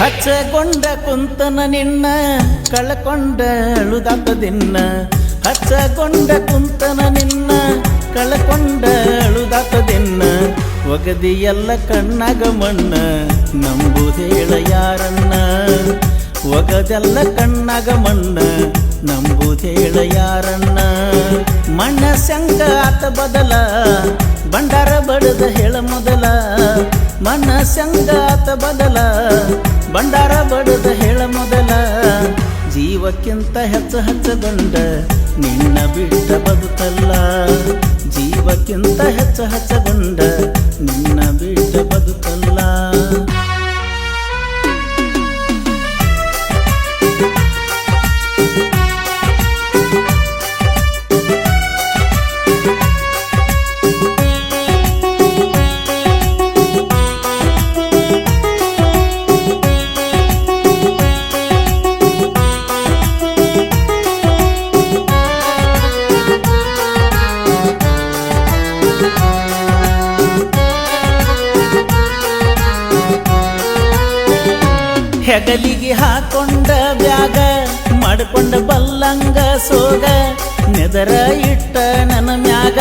ಹಚ್ಚಗೊಂಡ ಕುಂತನ ನಿನ್ನ ಕಳಕೊಂಡ ಅಳುದಾತದಿನ್ನ ಹಚ್ಚಗೊಂಡ ಕುಂತನ ನಿನ್ನ ಕಳಕೊಂಡ ಅಳುದಾತದಿನ್ನ ಒಗದಿ ಎಲ್ಲ ಕಣ್ಣಾಗ ಮಣ್ಣ ನಂಬುದೇಳ ಯಾರನ್ನ ಒಗದೆಲ್ಲ ಕಣ್ಣಾಗ ಮಣ್ಣ ನಂಬುದೇಳ ಯಾರನ್ನ ಮಣ್ಣ ಸಂಗ ಆತ ಬದಲ ಬಂಡಾರ ಬಡದ ಹೇಳ ಮೊದಲ ಮಣ್ಣ ಸಂಗ ಆತ ಬದಲ ಬಂಡಾರ ಬಡದ ಹೇಳ ಮೊದಲ ಜೀವಕ್ಕಿಂತ ಹಚ್ಚಗೊಂಡ ನಿನ್ನ ಬಿಟ್ಟ ಬದುಕಲ್ಲ ಜೀವಕ್ಕಿಂತ ಹಚ್ಚಗೊಂಡ ನಿನ್ನ ಬಿಟ್ಟ ಬದುಕಲ್ಲ ಹೆಗಲಿಗೆ ಹಾಕೊಂಡ ಬ್ಯಾಗ ಮಾಡಿಕೊಂಡ ಬಲ್ಲಂಗ ಸೋಗ ನೆದರ ಇಟ್ಟ ನನ್ನ ಮ್ಯಾಗ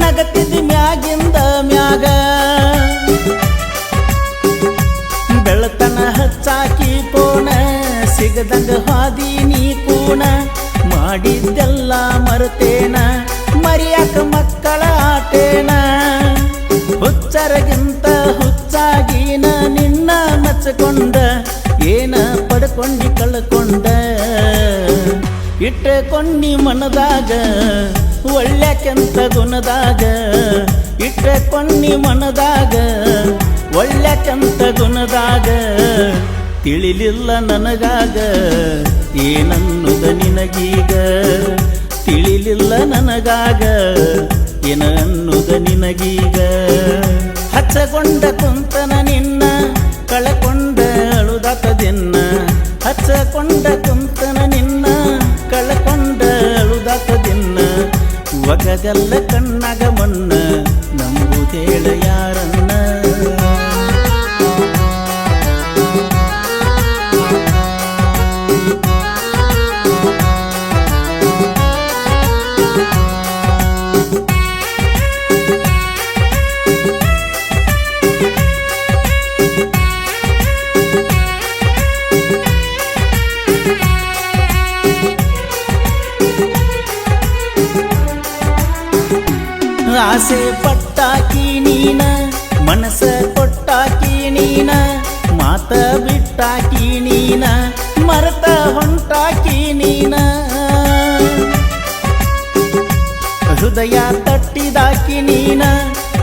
ನಗತಿದ್ದಿ ಮ್ಯಾಗಿಂದ ಮ್ಯಾಗ ಬೆಳತನ ಹಚ್ಚಾಕಿ ಪೋಣ ಸಿಗದಂಗ ಹಾದಿ ನೀ ಕೂಣ ಮಾಡಿದ್ದೆಲ್ಲ ಮರುತೇನ ಮರಿಯಾಕ ಮಕ್ಕಳ ಆಟೇನ ಹುಚ್ಚರಗಿಂತ ಹುಚ್ಚಾಗಿನ ನಿನ್ನ ಮೆಚ್ಚಕೊಂಡ ಏನ ಪಡ್ಕೊಂಡಿ ಕಳ್ಕೊಂಡ ಇಟ್ಟಕೊಂಡಿ ಮನದಾಗ ಒಳ್ಳೆಕೆಂತ ಗುಣದಾಗ ಇಟ್ಟಕೊಂಡಿ ಮನದಾಗ ಒಳ್ಳೆಕೆಂತ ಗುಣದಾಗ ತಿಳಿಲಿಲ್ಲ ನನಗಾಗ ಏನನ್ನುದ ನಿನಗೀಗ ತಿಳಿಲಿಲ್ಲ ನನಗಾಗ ಏನ ಅನ್ನುದ ನಿನಗೀಗ ಹಚ್ಚಗೊಂಡ ಕುಂತನ ನಿನ್ನ ಕಳಕೊಂಡ ಅಳುದಾತದಿನ್ನ ಹಚ್ಚಕೊಂಡ ಕುಂತನ ನಿನ್ನ ಕಳಕೊಂಡ ಅಳುದಾತದಿನ್ನ ಒಗದೆಲ್ಲ ಕಣ್ಣಾಗ ಮಣ್ಣ ನಂಬುದೇಳ ಯಾರನ್ನ ಆಸೆ ಪಟ್ಟಾಕಿ ನೀನ ಮನಸ ಕೊಟ್ಟಾಕಿ ನೀನ ಮಾತ ಬಿಟ್ಟಾಕಿ ನೀನ ಮರತ ಹೊಂಟಾಕಿ ನೀನ ಹೃದಯ ತಟ್ಟಿದಾಕಿ ನೀನ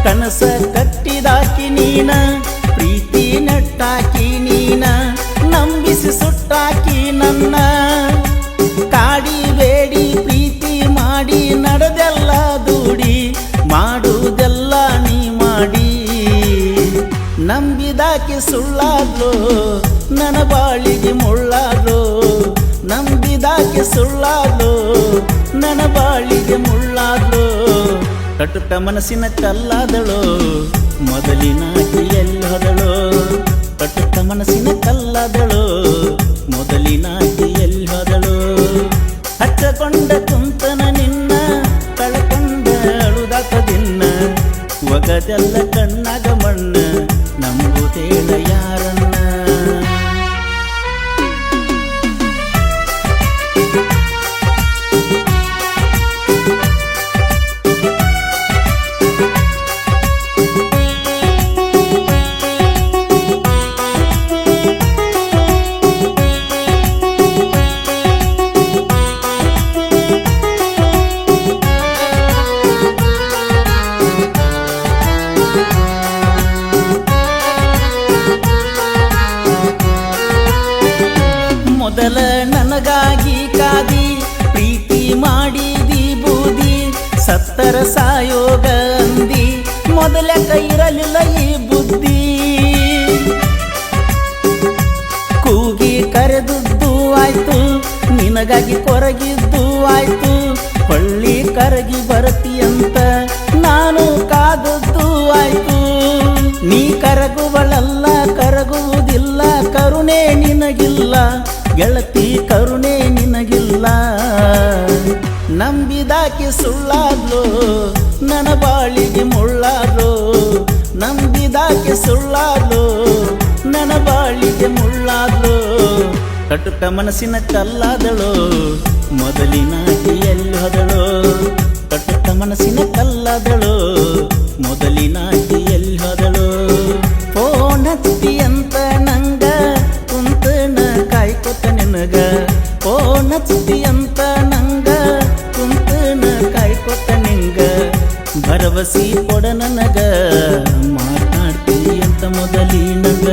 ಕನಸ ಕಟ್ಟಿದಾಕಿ ನೀನ ಪ್ರೀತಿ ನಟ್ಟಾಕಿ ನೀನ ನಂಬಿಸಿ ಸುಟ್ಟಾಕಿ ನನ್ನ ಕಾಡಿ ಬೇಡಿ ಪ್ರೀತಿ ಮಾಡಿ ನಡೆದೆಲ್ಲ ದೂಡಿ ಮಾಡುವುದೆಲ್ಲ ನೀ ಮಾಡಿ ನಂಬಿದಾಕಿ ಸುಳ್ಳಾದ್ಲು ನನ್ನ ಬಾಳಿಗೆ ಮುಳ್ಳಾದ್ಲು ನಂಬಿದಾಕಿ ಸುಳ್ಳಾದ್ಲು ನನ್ನ ಬಾಳಿಗೆ ಮುಳ್ಳಾದ್ಲು ಕಟುಕ ಮನಸ್ಸಿನ ಕಲ್ಲಾದಳು ಮೊದಲಿನಾಕಿ ಎಲ್ಲಿ ಹೋದಳು ಕಟುಕ ಮನಸ್ಸಿನ ಕಲ್ಲಾದಳು ಮೊದಲಿನಾಕಿ ಎಲ್ಲಿ ಹೋದಳು ಹಚ್ಚಕೊಂಡ ಕುಂತನ ನಿನ್ನ ಕಳಕೊಂಡ ಅಳುದಾತದಿನ್ನ ಒಗದೆಲ್ಲ ಕಣ್ಣಾಗ ಮಣ್ಣ ನಂಬುದೇಳ ಯಾರನ್ನ ಮೊದಲ ನನಗಾಗಿ ಕಾದಿ ಪ್ರೀತಿ ಮಾಡಿದಿ ಬೂದಿ ಸತ್ತರ ಸಾಯೋಗ ಅಂದಿ ಮೊದಲ ಕೈರಲಿಲ್ಲ ಈ ಬುದ್ಧಿ ಕೂಗಿ ಕರೆದುದ್ದು ಆಯ್ತು ನಿನಗಾಗಿ ಕೊರಗಿದ್ದು ಆಯ್ತು ಹೊಳ್ಳಿ ಕರಗಿ ಬರತಿಯಂತ ನಾನು ಕಾದದ್ದು ಆಯ್ತು ನೀ ಕರಗುವಳಲ್ಲ ಕರಗುವುದಿಲ್ಲ ಕರುಣ ಕರುಣೆ ನಿನಗಿಲ್ಲ ಗೆಳತಿ ಕರುಣೆ ನಿನಗಿಲ್ಲ. ನಂಬಿದಾಕಿ ಸುಳ್ಳಾದ್ಲು ನನ್ನ ಬಾಳಿಗೆ ಮುಳ್ಳಾದ್ಲು, ನಂಬಿದಾಕಿ ಸುಳ್ಳಾದ್ಲು ನನ್ನ ಬಾಳಿಗೆ ಮುಳ್ಳಾದ್ಲು. ಕಟುಕ ಮನಸ್ಸಿನ ಕಲ್ಲಾದಳು ಮೊದಲಿನಾಕಿ ಎಲ್ಲಿ ಹೋದಳು, ಕಟುಕ ಮನಸ್ಸಿನ ಕಲ್ಲಾದಳು ಮೊದಲಿನಾಕಿ ಎಲ್ಲಿ ಹೋದಳು. ಫೋನ್ ಹಚ್ಚಿ ಅಂತ ನಂಗ ಕುಂತನ ಕಾಯ್ಕೊತ ನಿನಗ, ಫೋನ್ ಹಚ್ಚಿ ಅಂತ ನಂಗ ಕುಂತನ ಕಾಯ್ಕೊತ ನಿಂಗ. ಭರವಸಿ ಕೊಡ ನನಗ ಮಾತಾಡ್ತಿ ಅಂತ ಮೊದಲಿನಗ.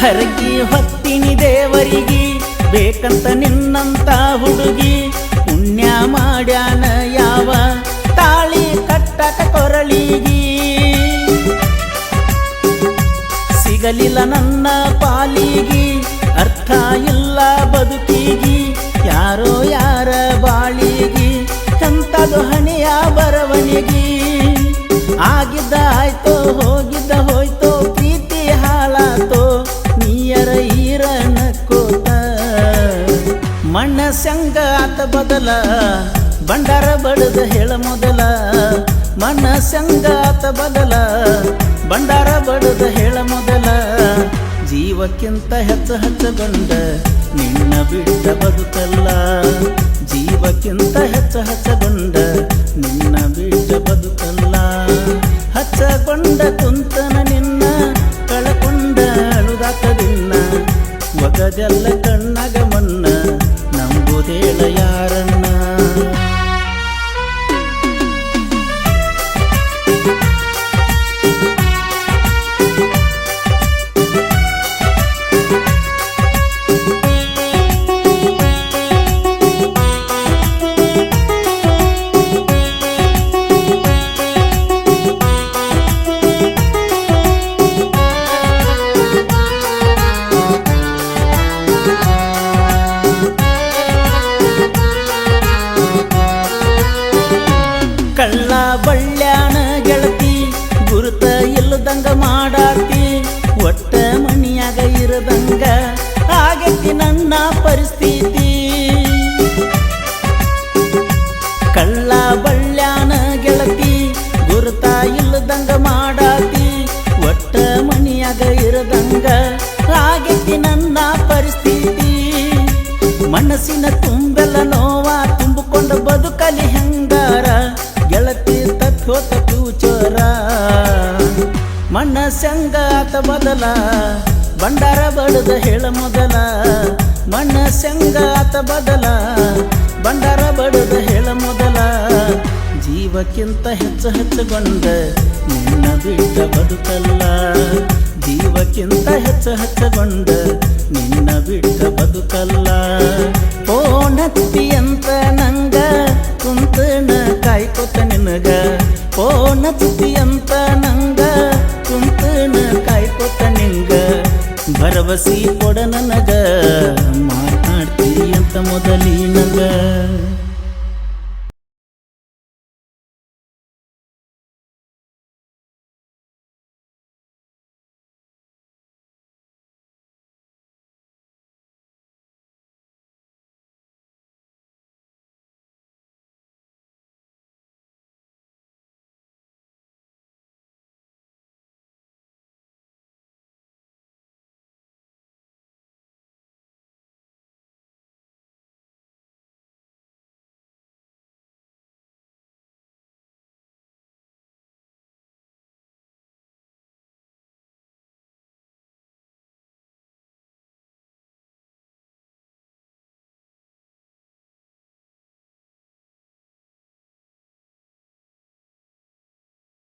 ಹರಗಿ ಹೊತ್ತಿನಿ ದೇವರಿಗೆ ಬೇಕಂತ ನಿನ್ನಂತ ಹುಡುಗಿ, ಪುಣ್ಯ ಮಾಡ್ಯಾನ ಯಾವ ತಾಳಿ ಕಟ್ಟಕ ಕೊರಳಿಗಿ. ಸಿಗಲಿಲ್ಲ ನನ್ನ ಪಾಲಿಗಿ ಅರ್ಥ ಇಲ್ಲ ಬದುಕಿಗಿ, ಯಾರೋ ಯಾರ ಬಾಳಿಗಿ ಎಂತದು ಹಣೆಯ ಬರವಣಿಗಿ. ಆಗಿದ್ದ ಆಯ್ತೋ ಹೋಗಿದ್ದ ಹೋಯ್ತೋ ಪ್ರೀತಿ ಹಾಳಾತೋ ನೀಯರ ಈರನ ಕೋತ. ಮನಸ್ಸಂಗ ಆತ ಬದಲ ಬಂಡಾರ ಬಡದ ಹೇಳ ಮೊದಲ, ಮನಸ್ಸಂಗ ಆತ ಬದಲ ಬಂಡಾರ ಬಡದ ಹೇಳ ಮೊದಲ. ಜೀವಕ್ಕಿಂತ ಹಚ್ಚಗೊಂಡ ನಿನ್ನ ಬಿಟ್ಟ ಬದುಕಲ್ಲ, ಜೀವಕ್ಕಿಂತ ಹಚ್ಚಗೊಂಡ ನಿನ್ನ ಬಿಟ್ಟ ಬದುಕಲ್ಲ. ಹಚ್ಚಗೊಂಡ ಕುಂತನ ನಿನ್ನ ಕಳಕೊಂಡ ಅಳುದಾಕದಿನ್ನ, ಒಗದೆಲ್ಲ ಕಣ್ಣಾಗ ಮನ್ನ ನಂಬುದೇಳ ಯಾರನ್ನ. ಕಳ್ಳ ಬಳ್ಳ್ಯಾನ ಗೆಳತಿ ಗುರುತ ಇಲ್ಲದಂಗ ಮಾಡಾತಿ, ಒಟ್ಟ ಮಣಿಯಾಗ ಇರದಂಗ ಆಗೈತಿ ನನ್ನ ಪರಿಸ್ಥಿತಿ. ಕಳ್ಳ ಬಳ್ಳ್ಯಾನ ಗೆಳತಿ ಗುರುತ ಇಲ್ಲದಂಗ ಮಾಡಾತಿ, ಒಟ್ಟ ಮಣಿಯಾಗ ಇರದಂಗ ಆಗೈತಿ ನನ್ನ ಪರಿಸ್ಥಿತಿ. ಮನಸ್ಸಿನ ತುಂಬೆಲ್ಲ ನೋವ ತುಂಬಿಕೊಂಡು ಬದುಕಲಿ ಹೆಂಗಾರ ಗೆಳತಿ ತಪ್ಪೋತ ಫ್ಯೂಚರ. ಮನಸ್ಸಂಗ ಆತ ಬದಲ ಬಂಡಾರ ಬಡದ ಹೇಳ ಮೊದಲ, ಮನಸ್ಸಂಗ ಆತ ಬದಲ ಬಂಡಾರ ಬಡದ ಹೇಳ ಮೊದಲ. ಜೀವಕ್ಕಿಂತ ಹಚ್ಚಗೊಂಡ ನಿನ್ನ ಬಿಟ್ಟ ಬದುಕಲ್ಲ, ಜೀವಕ್ಕಿಂತ ಹಚ್ಚಗೊಂಡ ನಿನ್ನ ಬಿಟ್ಟ ಬದುಕಲ್ಲ. ಫೋನ್ ಹಚ್ಚಿ ಅಂತ ನಂಗ ಕುಂತನ ಕಾಯ್ಕೊತ ನಿನಗ, ಫೋನ್ ಹಚ್ಚಿ ಅಂತ ನಂಗ ಕುಂತನ ಕಾಯ್ಕೊತ ನಿಂಗ. ಭರವಸಿ ಕೊಡ ನನಗ ಮಾತಾಡ್ತಿ ಅಂತ ಮೊದಲಿನಗ.